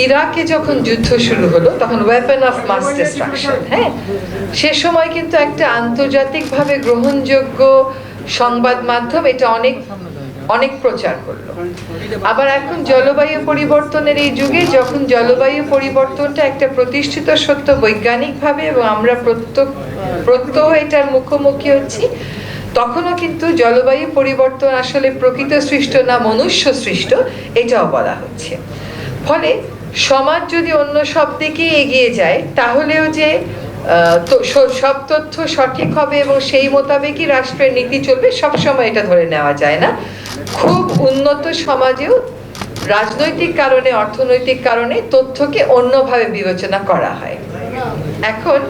ইরাকে যখন যুদ্ধ শুরু হলো তখন ওয়েপন অফ মাস ডিস্ট্রাকশন, হ্যাঁ, সে সময় কিন্তু একটা আন্তর্জাতিকভাবে গ্রহণযোগ্য সংবাদ মাধ্যম এটা অনেক অনেক প্রচার করলো। আবার এখন জলবায়ু পরিবর্তনের এই যুগে যখন জলবায়ু পরিবর্তনটা একটা প্রতিষ্ঠিত সত্য বৈজ্ঞানিকভাবে এবং আমরা প্রত্যহ এটার মুখোমুখি হচ্ছি, তখনও কিন্তু জলবায়ু পরিবর্তন আসলে প্রকৃত সৃষ্ট না মনুষ্য সৃষ্ট এটাও বলা হচ্ছে। ফলে সমাজ যদি অন্য সব দিকে এগিয়ে যায় তাহলেও যে সব তথ্য সঠিক হবে এবং সেই মোতাবেকই রাষ্ট্রের নীতি চলবে সবসময় এটা ধরে নেওয়া যায় না। খুব উন্নত সমাজেও রাজনৈতিক কারণে অর্থনৈতিক কারণে তথ্যকে অন্যভাবে বিবেচনা করা হয়। এখন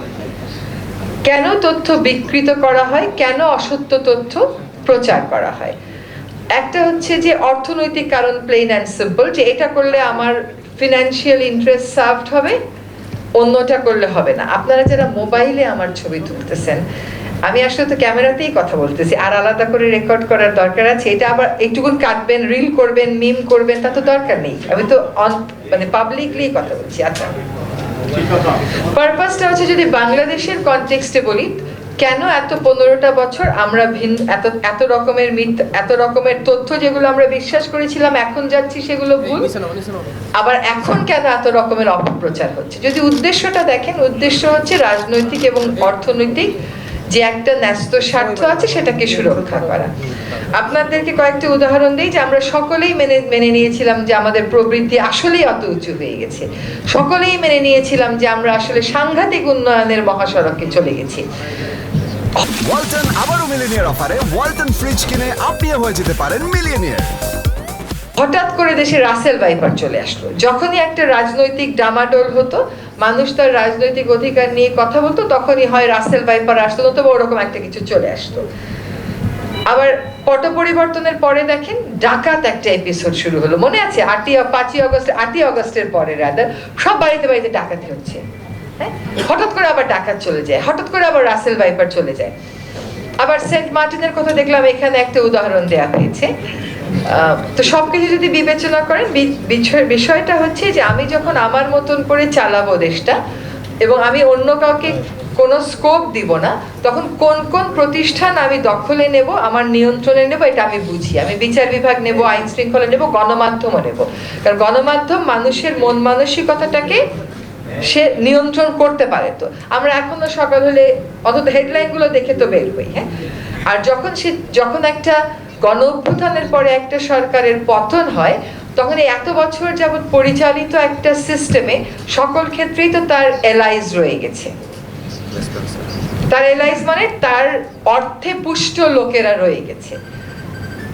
কেন তথ্য বিকৃত করা হয়, কেন অসত্য তথ্য প্রচার করা হয়? একটা হচ্ছে যে অর্থনৈতিক কারণ, প্লেন অ্যান্ড সিম্পল, যে এটা করলে আমার ফিনান্সিয়াল ইন্টারেস্ট সার্ভড হবে, অন্যটা করলে হবে না। আপনারা যারা মোবাইলে আমার ছবি তুলতেছেন, আমি আসলে তো ক্যামেরাতেই কথা বলতেছি, আর আলাদা করে রেকর্ড করার দরকার আছে? এটা আবার একটুকুন কাটবেন, রিল করবেন, মিম করবেন, তা তো দরকার নেই। আমি তো মানে পাবলিকলি কথা বলছি। আচ্ছা, পারপাসটা হচ্ছে যদি বাংলাদেশের কনটেক্সটে বলি, কেন এত 15টা বছর আমরা এত রকমের এত রকমের তথ্য যেগুলো আমরা বিশ্বাস করেছিলাম এখন যাচ্ছি সেগুলো ভুল, আবার এখন কেন এত রকমের অপপ্রচার হচ্ছে? যদি উদ্দেশ্যটা দেখেন, উদ্দেশ্য হচ্ছে রাজনৈতিক এবং অর্থনৈতিক যে একটা ন্যস্ত স্বার্থ আছে সেটাকে সুরক্ষা করা। আপনাদেরকে কয়েকটা উদাহরণ দিই, যে আমরা সকলেই মেনে নিয়েছিলাম যে আমাদের প্রবৃদ্ধি আসলেই অত উঁচু হয়ে গেছে, সকলেই মেনে নিয়েছিলাম যে আমরা আসলে সাংঘাতিক উন্নয়নের মহাসড়কে চলে গেছি। ওয়ালটন আবারও মিলিয়নিয়ার অফারে ওয়ালটন ফ্রিজ কিনে আপনিও হয়ে যেতে পারেন মিলিয়নিয়ার। হঠাৎ করে দেশে রাসেল ভাইপার চলে আসলো। যখনই একটা রাজনৈতিক ডামাডোল হতো, মানুষ তার রাজনৈতিক অধিকার নিয়ে কথা বলতো, তখনই হয় রাসেল ভাইপার আসতো, নতুবা ওরকম একটা কিছু চলে আসতো। আবার পট পরিবর্তনের পরে দেখেন ডাকাত একটা এপিসোড শুরু হলো, মনে আছে? 8ই অগস্টের পরে রাদার সব বাড়িতে বাড়িতে ডাকাতি হচ্ছে, হ্যাঁ, হঠাৎ করে আবার ডাকাত চলে যায়, হঠাৎ করে আবার রাসেল ভাইপার চলে যায়। আবার সেন্ট মার্টিনের কথা দেখলাম, এখানে একটা উদাহরণ দেওয়া হয়েছে। তো সবকিছু যদি বিবেচনা করেন, বিষয়টা হচ্ছে যে আমি যখন আমার মতন করে চালাবো দেশটা এবং আমি অন্য কাউকে কোনো স্কোপ দিব না, তখন কোন কোন প্রতিষ্ঠান আমি দখলে নেব, আমার নিয়ন্ত্রণে নেব, এটা আমি বুঝি। আমি বিচার বিভাগ নেব, আইন শৃঙ্খলা নেব, গণমাধ্যমও নেব। কারণ গণমাধ্যম মানুষের মন মানসিকতাটাকে সে নিয়ন্ত্রণ করতে পারে। তো আমরা এখনো সকাল হলে অন্তত হেডলাইন গুলো দেখে তো বের হই, হ্যাঁ। আর যখন একটা গণ অভ্যুত্থানের পরে একটা সরকারের পতন হয়, তখন এত বছর যাবৎ পরিচালিত একটা সিস্টেমে সকল ক্ষেত্রেই তো তার এলাইজ রয়ে গেছে। তার এলাইজ মানে তার অর্থে পুষ্ট লোকেরা রয়ে গেছে।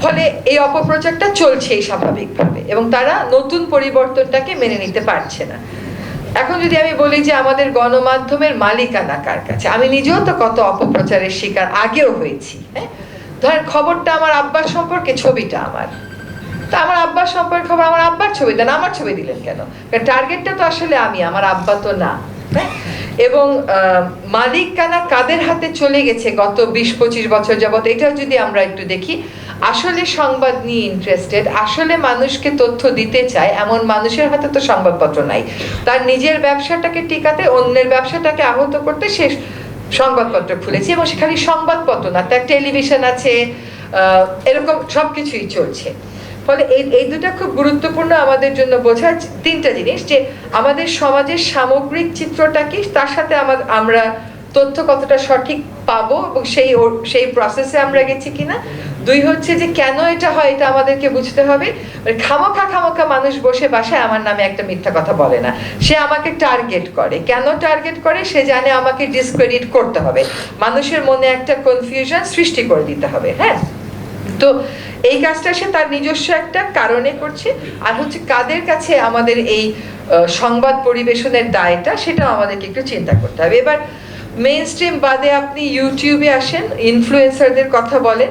ফলে এই অপপ্রচারটা চলছেই স্বাভাবিকভাবে, এবং তারা নতুন পরিবর্তনটাকে মেনে নিতে পারছে না। এখন যদি আমি বলি যে আমাদের গণমাধ্যমের মালিকানা কার কাছে, আমি নিজেও তো কত অপপ্রচারের শিকার আগেও হয়েছি, হ্যাঁ। ধরেন খবরটা আমার আব্বার সম্পর্কে, ছবিটা আমার, তা আমার আব্বার সম্পর্কে খবর, আমার আব্বার ছবি দেন, আমার ছবি দিলেন কেন? কারণ টার্গেটটা তো আসলে আমি, আমার আব্বা তো না, হ্যাঁ। এবং মালিকানা কাদের হাতে চলে গেছে গত 20-25 বছর যাবত, এটাও যদি আমরা একটু দেখি, আসলে সংবাদ নিয়ে ইন্টারেস্টেড, আসলে মানুষকে তথ্য দিতে চায় এমন মানুষের হাতে তো সংবাদপত্র নাই। তার নিজের ব্যবসাটাকে টিকাতে, অন্যের ব্যবসাটাকে আহত করতে সে সংবাদপত্র খুলেছে, এবং সেখানে সংবাদপত্র না, তার টেলিভিশন আছে, এরকম সবকিছুই চলছে। ফলে এই দুটা খুব গুরুত্বপূর্ণ আমাদের জন্য বোঝার তিনটা জিনিস, যে আমাদের সমাজের সামগ্রিক চিত্রটা কি, তার সাথে আমরা তথ্য কতটা সঠিক পাবো এবং সেই প্রসেসে আমরা গেছি কিনা। দুই হচ্ছে যে কেন এটা হয়, এটা আমাদেরকে বুঝতে হবে। খামোখা মানুষ বসে বাসায় আমার নামে একটা মিথ্যা কথা বলে না, সে আমাকে টার্গেট করে। কেন টার্গেট করে? সে জানে আমাকে ডিসক্রেডিট করতে হবে, মানুষের মনে একটা কনফিউশন সৃষ্টি করে দিতে হবে, হ্যাঁ। তো এই কাজটা সে তার নিজস্ব একটা কারণে করছে। আর হচ্ছে কাদের কাছে আমাদের এই সংবাদ পরিবেশনের দায়টা, সেটাও আমাদেরকে একটু চিন্তা করতে হবে। এবার মেইন স্ট্রিম বাদে আপনি ইউটিউবে আসেন, ইনফ্লুয়েন্সারদের কথা বলেন,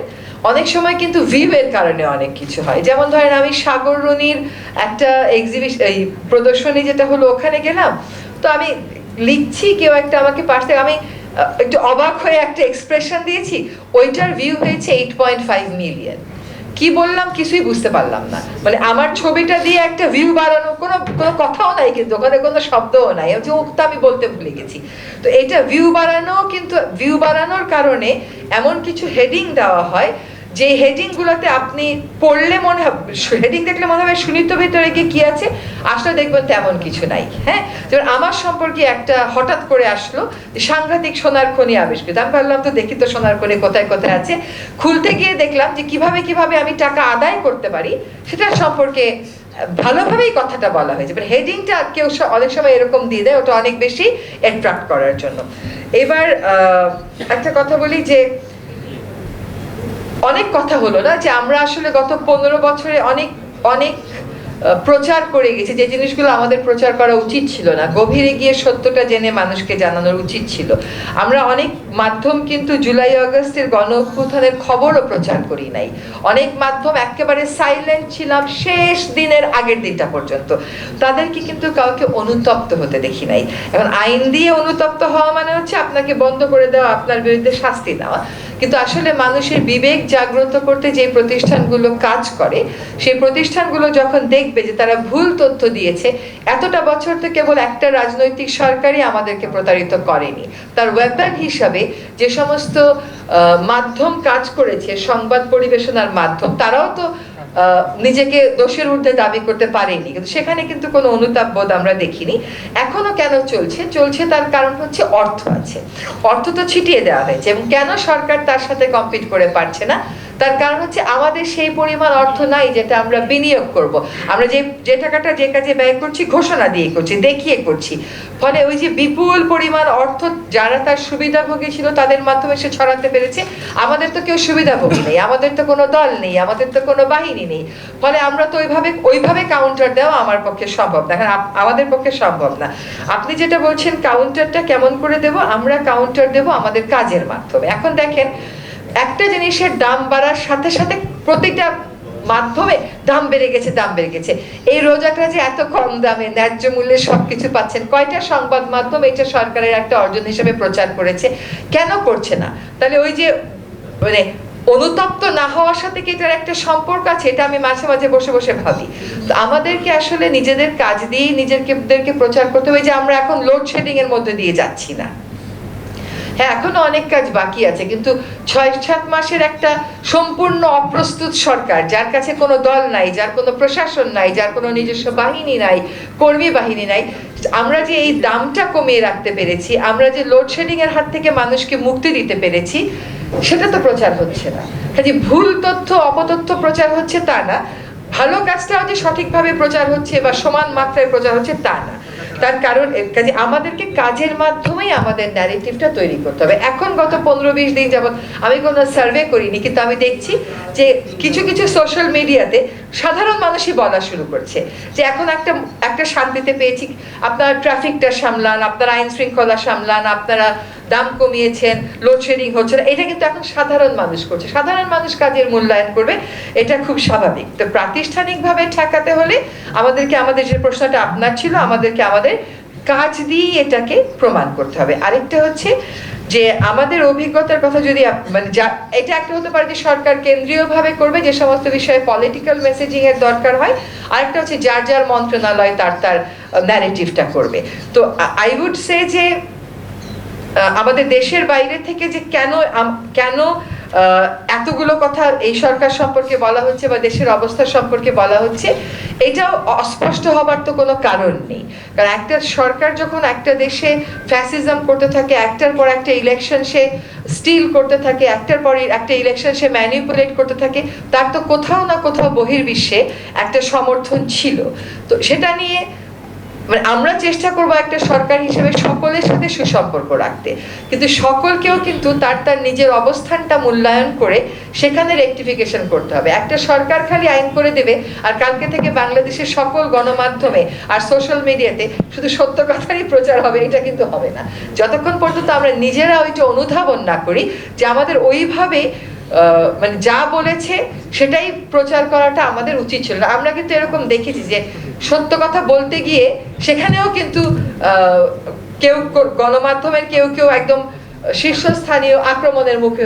অনেক সময় কিন্তু ভিউয়ের কারণে অনেক কিছু হয়। যেমন ধরেন আমি সাগর রনির একটা এই প্রদর্শনী যেটা হলো, ওখানে গেলাম, তো আমি লিখছি, কেউ একটা আমাকে পাশ থেকে, আমি একটু অবাক হয়ে একটা এক্সপ্রেশন দিয়েছি, ওইটার ভিউ হয়েছে 8.5 মিলিয়ন। কি বললাম কিছুই বুঝতে পারলাম না, মানে আমার ছবিটা দিয়ে একটা ভিউ বাড়ানো, কোনো কোনো কথাও নাই, কিন্তু ওখানে কোনো শব্দও নাই, যে উক্ত আমি বলতে ভুলে গেছি। তো এটা ভিউ বাড়ানো, কিন্তু ভিউ বাড়ানোর কারণে এমন কিছু হেডিং দেওয়া হয় যে হেডিং গুলোতে আপনি পড়লে মনে হবে, হেডিং দেখলে মনে হবে সুনিত ভিতরে কি আছে, আসলে দেখবেন তেমন কিছু নাই। হ্যাঁ, যেমন আমার সম্পর্কে একটা হঠাৎ করে আসলো সাংঘাতিক সোনার খনি আবিষ্কৃত, আমি ভাবলাম তো দেখি তো সোনার খনি কোথায় কোথায় আছে, খুলতে গিয়ে দেখলাম যে কিভাবে কিভাবে আমি টাকা আদায় করতে পারি সেটা সম্পর্কে ভালোভাবেই কথাটা বলা হয়েছে। হেডিংটা কেউ অনেক সময় এরকম দিয়ে দেয়, ওটা অনেক বেশি অ্যাট্রাক্ট করার জন্য। এবার একটা কথা বলি যে অনেক কথা হলো না, যে আমরা আসলে গত 15 বছরে অনেক অনেক প্রচার করে গেছি যে জিনিসগুলো আমাদের প্রচার করা উচিত ছিল না, গভীরে গিয়ে সত্যটা জেনে মানুষকে জানানোর উচিত ছিল। আমরা অনেক মাধ্যম কিন্তু জুলাই আগস্টের গণ অভ্যুত্থানের খবরও প্রচার করি নাই, অনেক মাধ্যম একেবারে সাইলেন্ট ছিলাম শেষ দিনের আগের দিনটা পর্যন্ত, তাদেরকে কিন্তু কাউকে অনুতপ্ত হতে দেখি নাই। এখন আইন দিয়ে অনুতপ্ত হওয়া মানে হচ্ছে আপনাকে বন্ধ করে দেওয়া, আপনার বিরুদ্ধে শাস্তি দেওয়া, কিন্তু আসলে মানুষের বিবেক জাগ্রত করতে যে প্রতিষ্ঠানগুলো কাজ করে, সেই প্রতিষ্ঠানগুলো যখন দেখবে যে তারা ভুল তথ্য দিয়েছে, এতটা বছর তো কেবল একটা রাজনৈতিক সরকারই আমাদেরকে প্রতারিত করেনি, তার ওয়েপন হিসাবে যে সমস্ত মাধ্যম কাজ করেছে, সংবাদ পরিবেশনার মাধ্যম, তারাও তো নিজেকে দোষের ঊর্ধ্বে দাবি করতে পারেনি, কিন্তু সেখানে কিন্তু কোনো অনুতাপ বোধ আমরা দেখিনি। এখনো কেন চলছে তার কারণ হচ্ছে অর্থ আছে, অর্থ তো ছিটিয়ে দেওয়া হয়েছে, এবং কেন সরকার তার সাথে কম্পিট করে পারছে না, তার কারণ হচ্ছে আমাদের সেই পরিমাণ অর্থ নাই যেটা আমরা বিনিয়োগ করব। আমরা যে টাকাটা যে কাজে ব্যয় করছি ঘোষণা দিয়ে করছি, দেখিয়ে করছি, ফলে ওই যে বিপুল পরিমাণ অর্থ যারা তার সুবিধাভোগী ছিল তাদের মাধ্যমে সে ছড়াতে পেরেছে। আমাদের তো কেউ সুবিধাভোগী নেই, আমাদের তো কোনো দল নেই, আমাদের তো কোনো বাহিনী নেই, ফলে আমরা তো ওইভাবে কাউন্টার দেওয়া আমার পক্ষে সম্ভব না, আমাদের পক্ষে সম্ভব না। আপনি যেটা বলছেন কাউন্টারটা কেমন করে দেব, আমরা কাউন্টার দেব আমাদের কাজের মাধ্যমে। এখন দেখেন, একটা জিনিসের দাম বাড়ার সাথে সাথে প্রতিটা মাধ্যমে দাম বেড়ে গেছে। এই রোজাটা যে এত কম দামে ন্যায্য মূল্যে সবকিছু পাচ্ছেন, কয়টা সংবাদ মাধ্যম এটা সরকারের একটা অর্জন হিসেবে প্রচার করেছে? কেন করছে না? তাহলে ওই যে মানে অনুতপ্ত না হওয়ার সাথে কি এটার একটা সম্পর্ক আছে, এটা আমি মাঝে মাঝে বসে বসে ভাবি। তো আমাদেরকে আসলে নিজেদের কাজ দিয়ে নিজেদেরকে প্রচার করতে হবে যে আমরা এখন লোডশেডিং এর মধ্যে দিয়ে যাচ্ছি না। হ্যাঁ, এখনো অনেক কাজ বাকি আছে, কিন্তু 6-7 মাসের একটা সম্পূর্ণ অপ্রস্তুত সরকার, যার কাছে কোনো দল নাই, যার কোনো প্রশাসন নাই, যার কোনো নিজস্ব বাহিনী নাই, কর্মী বাহিনী নাই, আমরা যে এই দামটা কমিয়ে রাখতে পেরেছি, আমরা যে লোডশেডিং এর হাত থেকে মানুষকে মুক্তি দিতে পেরেছি, সেটা তো প্রচার হচ্ছে না। কাজে ভুল তথ্য অপতথ্য প্রচার হচ্ছে তা না, ভালো কাজটাও যে সঠিকভাবে প্রচার হচ্ছে বা সমান মাত্রায় প্রচার হচ্ছে তা না। তার কারণ কাজে আমাদেরকে কাজের মাধ্যমেই আমাদের ন্যারেটিভটা তৈরি করতে হবে। এখন গত 15-20 দিন যাবত আমি কোনো সার্ভে করিনি, কিন্তু আমি দেখছি যে কিছু কিছু সোশ্যাল মিডিয়াতে সাধারণ মানুষই বলা শুরু করছে যে এখন একটা শান্তিতে পেয়েছি, আপনারা ট্রাফিকটা সামলান, আপনারা আইন শৃঙ্খলা সামলান, আপনারা দাম কমিয়েছেন, লোডশেডিং হচ্ছে না, এটা কিন্তু এখন সাধারণ মানুষ করছে। সাধারণ মানুষ কাজের মূল্যায়ন করবে, এটা খুব স্বাভাবিক। তো প্রাতিষ্ঠানিকভাবে ঠেকাতে হলে আমাদেরকে, আমাদের যে প্রশ্নটা আপনার ছিল, আমাদেরকে আমাদের কাজ দিয়ে এটাকে প্রমাণ করতে হবে। আরেকটা হচ্ছে যে আমাদের অভিজ্ঞতার কথা যদি মানে এটা একটা হতে পারে যে সরকার কেন্দ্রীয়ভাবে করবে যে সমস্ত বিষয়ে পলিটিক্যাল মেসেজিং এর দরকার হয়, আরেকটা হচ্ছে যার যার মন্ত্রণালয় তার ন্যারেটিভটা করবে। তো আই উড সে যে আমাদের দেশের বাইরে থেকে যে কেন এতগুলো কথা এই সরকার সম্পর্কে বলা হচ্ছে বা দেশের অবস্থা সম্পর্কে বলা হচ্ছে, এটাও অস্পষ্ট হবার তো কোনো কারণ নেই। কারণ একটা সরকার যখন একটা দেশে ফ্যাসিজম করতে থাকে, একটার পর একটা ইলেকশন সে স্টিল করতে থাকে, একটার পর একটা ইলেকশন সে ম্যানিপুলেট করতে থাকে, তার তো কোথাও না কোথাও বহির্বিশ্বে একটা সমর্থন ছিল। তো সেটা নিয়ে মানে আমরা চেষ্টা করবো একটা সরকার হিসেবে সকলের সাথে সুসম্পর্ক রাখতে, কিন্তু সকলকেও কিন্তু তার নিজের অবস্থানটা মূল্যায়ন করে সেখানে রেকটিফিকেশন করতে হবে। একটা সরকার খালি আইন করে দেবে আর কালকে থেকে বাংলাদেশের সকল গণমাধ্যমে আর সোশ্যাল মিডিয়াতে শুধু সত্য কথারই প্রচার হবে, এটা কিন্তু হবে না যতক্ষণ পর্যন্ত আমরা নিজেরা ওইটা অনুধাবন না করি যে আমাদের ওইভাবে মানে যা বলেছে সেটাই প্রচার করাটা আমাদের উচিত ছিল না। আমরা কিন্তু এরকম দেখেছি যে সত্য কথা বলতে গিয়ে সেখানেও কিন্তু কেউ গণমাধ্যমের কেউ একদম শীর্ষস্থানীয় আক্রমণের মুখে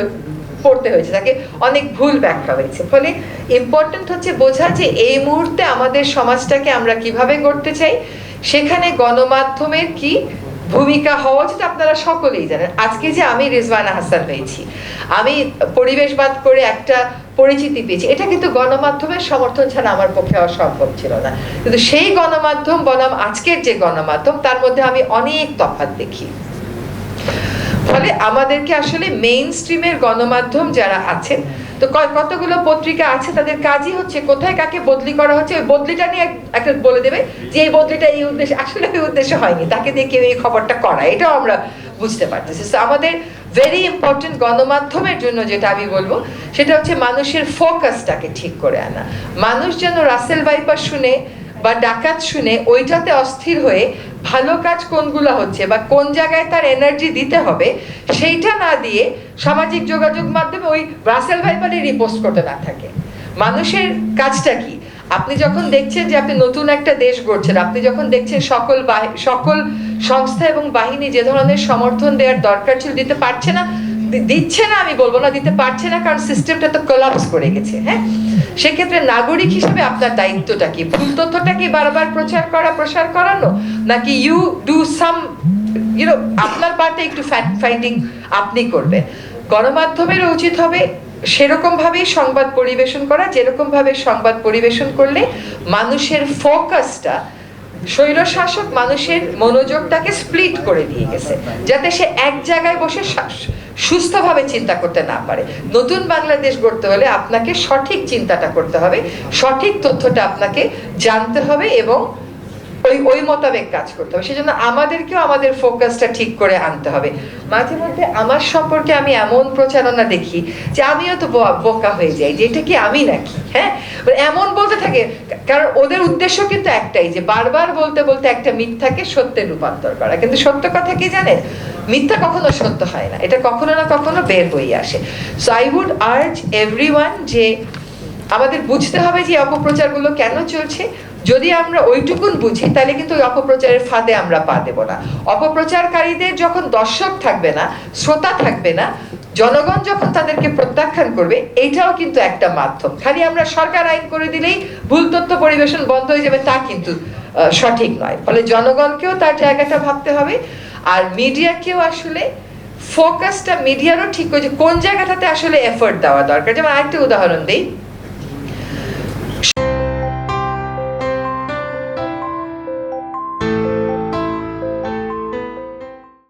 পড়তে হয়েছে, তাকে অনেক ভুল ব্যাখ্যা হয়েছে। ফলে ইম্পর্টেন্ট হচ্ছে বোঝা যে এই মুহূর্তে আমাদের সমাজটাকে আমরা কিভাবে গড়তে চাই, সেখানে গণমাধ্যমের কি ভূমিকা হওয়া উচিত আপনারা সকলেই জানেন। আজকে যে আমি রিজওয়ানা হাসান হয়েছি, আমি পরিবেশবাদ করে একটা পরিচিতি পেয়েছি, এটা কিন্তু গণমাধ্যমের সমর্থন ছাড়া আমার পক্ষে হওয়া সম্ভব ছিল না। কিন্তু সেই গণমাধ্যম বনাম আজকের যে গণমাধ্যম, তার মধ্যে আমি অনেক তফাৎ দেখি। ফলে আমাদেরকে আসলে মেইন স্ট্রিমের গণমাধ্যম যারা আছেন, তো কতগুলো পত্রিকা আছে, তাদের কাজই হচ্ছে কোথায় কাকে বদলি করা হচ্ছে ওই বদলিটা নিয়ে একটা বলে দেবে যে এই বদলিটা এই উদ্দেশ্যে, আসলে ওই উদ্দেশ্য হয়নি, তাকে দিয়ে কেউ এই খবরটা করা, এটাও আমরা বুঝতে পারতেছি। আমাদের ভেরি ইম্পর্টেন্ট গণমাধ্যমের জন্য যেটা আমি বলবো সেটা হচ্ছে মানুষের ফোকাসটাকে ঠিক করে আনা। মানুষ যেন রাসেল ভাইপার শুনে বা ডাকাত শুনে ওইটাতে অস্থির হয়ে ভালো কাজ কোনগুলো হচ্ছে বা কোন জায়গায় তার এনার্জি দিতে হবে সেইটা না দিয়ে সামাজিক যোগাযোগ মাধ্যমে ওই রাসেল ভাইপারে রিপোস্ট করতে না থাকে। মানুষের কাজটা কি? আপনি যখন দেখছেন যে আপনি নতুন একটা দেশ গড়ছেন, আপনি যখন দেখছেন সকল সংস্থা এবং বাহিনী যে ধরনের সমর্থন দেওয়ার দরকার ছিল দিতে পারছে না, দিচ্ছে না আমি বলবো না, দিতে পারছে না, কারণ সিস্টেমটা তো কোলাপস করে গেছে। হ্যাঁ, সেক্ষেত্রে নাগরিক হিসেবে আপনার দায়িত্বটা কি? ভুল তথ্যটা কি বারবার প্রসার করানো, নাকি ইউ ডু সাম আপনার পার্টে একটু ফ্যাক্ট ফাইন্ডিং আপনি করবেন। গণমাধ্যমের উচিত হবে সেরকম ভাবেই সংবাদ পরিবেশন করা, যেরকম ভাবে সংবাদ পরিবেশন করলে মানুষের ফোকাসটা, স্বৈরশাসক মানুষের মনোযোগটাকে স্প্লিট করে দিয়ে গেছে, যাতে সে এক জায়গায় বসে সুস্থভাবে চিন্তা করতে না পারে। নতুন বাংলাদেশ গড়তে হলে আপনাকে সঠিক চিন্তাটা করতে হবে, সঠিক তথ্যটা আপনাকে জানতে হবে এবং ওই মোতাবেক কাজ করতে হবে। সেজন্য আমাদেরকেও আমাদের ফোকাসটা ঠিক করে আনতে হবে। মাঝে মধ্যে আমার সম্পর্কে আমি এমন প্রচারণা দেখি যে আমিও তো বোকা হয়ে যাই, যে এটা কি আমি নাকি? হ্যাঁ, এমন বলতে থাকে, কারণ ওদের উদ্দেশ্য কিন্তু একটাই, যে বারবার বলতে বলতে একটা মিথ্যাকে সত্যে রূপান্তর করা। কিন্তু সত্য কথা কি জানেন? মিথ্যা কখনো সত্য হয় না, এটা কখনো না কখনো বের হয়ে আসে। So I would urge everyone যে আমাদের বুঝতে হবে যে অপপ্রচারগুলো কেন চলছে। যদি আমরা ওইটুকুন বুঝি তাহলে কিন্তু ওই অপপ্রচারের ফাঁদে আমরা পা দেব না। অপপ্রচারকারীদের যখন দর্শক থাকবে না, শ্রোতা থাকবে না, জনগণ যখন তাদেরকে প্রত্যাখ্যান করবে, এইটাও কিন্তু একটা মাধ্যম। খালি আমরা সরকার আইন করে দিলেই ভুল তথ্য পরিবেশন বন্ধ হয়ে যাবে তা কিন্তু সঠিক নয়। ফলে জনগণকেও তার জায়গাটা ভাবতে হবে, আর মিডিয়াকেও আসলে ফোকাসটা মিডিয়ারও ঠিক করে যে কোন জায়গাটাতে আসলে এফোর্ট দেওয়া দরকার। যেমন আরেকটা উদাহরণ দেই,